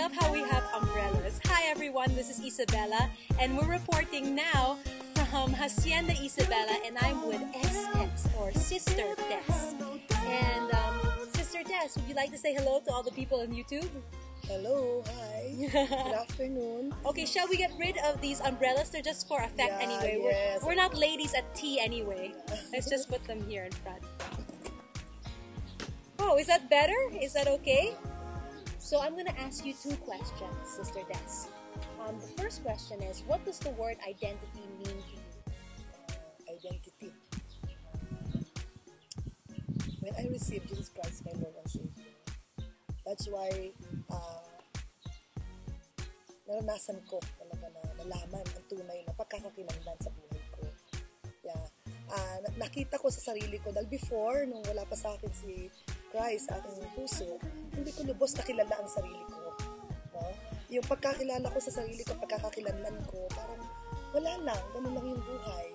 love how we have umbrellas. Hi everyone, this is Isabella, and we're reporting now from Hacienda Isabella, and I'm with S-Tess, or Sister Tess. And Sister Tess, would you like to say hello to all the people on YouTube? Hello, hi. Good afternoon. Okay, shall we get rid of these umbrellas? They're just for effect anyway. Yes. We're not ladies at tea anyway. Let's just put them here in front. Oh, is that better? Is that okay? So I'm going to ask you two questions, Sister Tess. The first question is, what does the word identity mean to you? Identity. When I received Jesus Christ, my Lord and Savior, that's why naranasan ko talaga na nalaman ang tunay na pagkakakilanlan sa buhay ko. Yeah. Nakita ko sa sarili ko dahil before, nung wala pa sa akin si Christ sa aking puso, hindi ko lubos nakilala ang sarili ko. No? Yung pagkakilala ko sa sarili ko, pagkakakilanlan ko, parang wala lang, ganun lang yung buhay.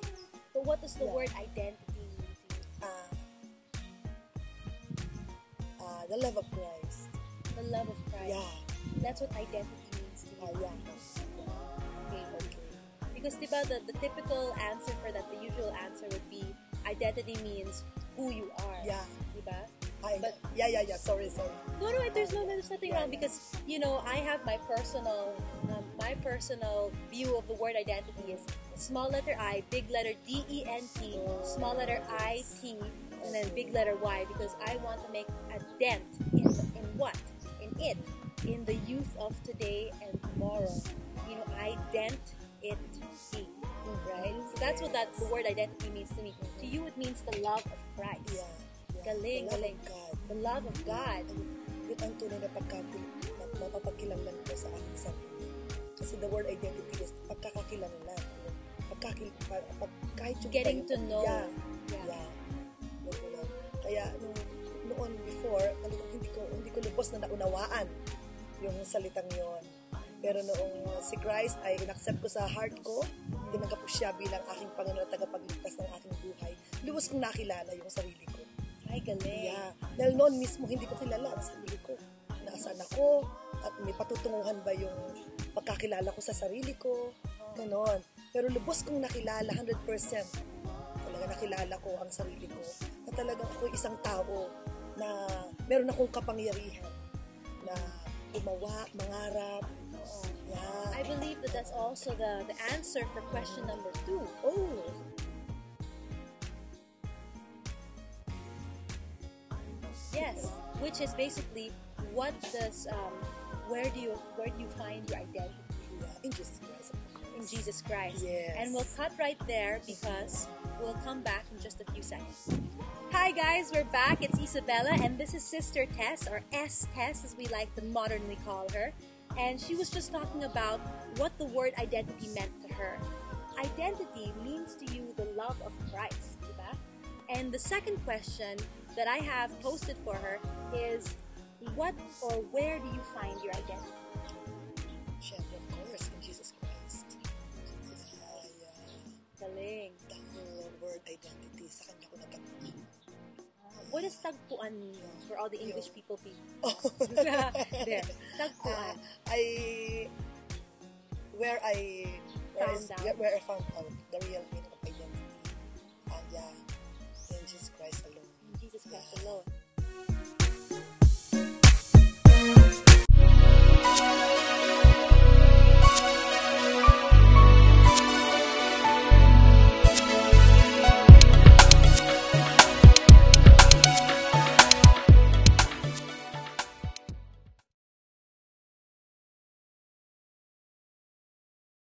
So what does the word identity mean to you? The love of Christ. The love of Christ. Yeah. That's what identity means to you. Yeah. Okay. Because diba, the typical answer for that, the usual answer would be identity means who you are. Yeah. Diba? Yeah. Sorry. No, there's nothing wrong because, you know, I have my personal view of the word identity is small letter I, big letter D-E-N-T, small letter I-T, and then big letter Y, because I want to make a dent in what? In it. In the youth of today and tomorrow. You know, ident it be. Right? So that's what the word identity means to me. To you, it means the love of Christ. Yeah. Galing. The love of God. Yun ang tunay na mapapagkilanlan ko sa aking sarili. Kasi the word identity is pagkakakilanlan. Kahit yung getting to know. Yeah. Kaya noon before, hindi ko lubos na naunawaan yung salitang yon. Pero noong si Christ ay inaccept ko sa heart ko, tinanggap ko siya bilang aking Panginoon at tagapagligtas ng aking buhay, lubos kong nakilala yung sarili ko. Ay, galing. Yeah. Dahil noon mismo, hindi ko kilala ang sarili ko. Nasaan ako, at may patutunguhan ba yung pagkakilala ko sa sarili ko, gano'n. Pero lubos kong nakilala, 100%. Talaga nakilala ko ang sarili ko. Na talagang ako isang tao na meron akong kapangyarihan na gumawa, mangarap. Yeah. I believe that's also the answer for question number 2. Oh! Yes, which is basically where do you find your identity? Yeah, in Jesus Christ. In Jesus Christ. Yes. And we'll cut right there because we'll come back in just a few seconds. Hi guys, we're back. It's Isabella and this is Sister Tess, or S-Tess as we like to modernly call her. And she was just talking about what the word identity meant to her. Identity means to you the love of Christ, diba? And the second question that I have posted for her is, what or where do you find your identity? Siyempre, of course, in Jesus Christ. Galing. The whole word identity, sa kanya ko nagkaroon. What does tagpuan mean for all the English people? Oh. There. Tagpuan. Where I found out the real meaning of identity. And in Jesus Christ alone. In Jesus Christ alone.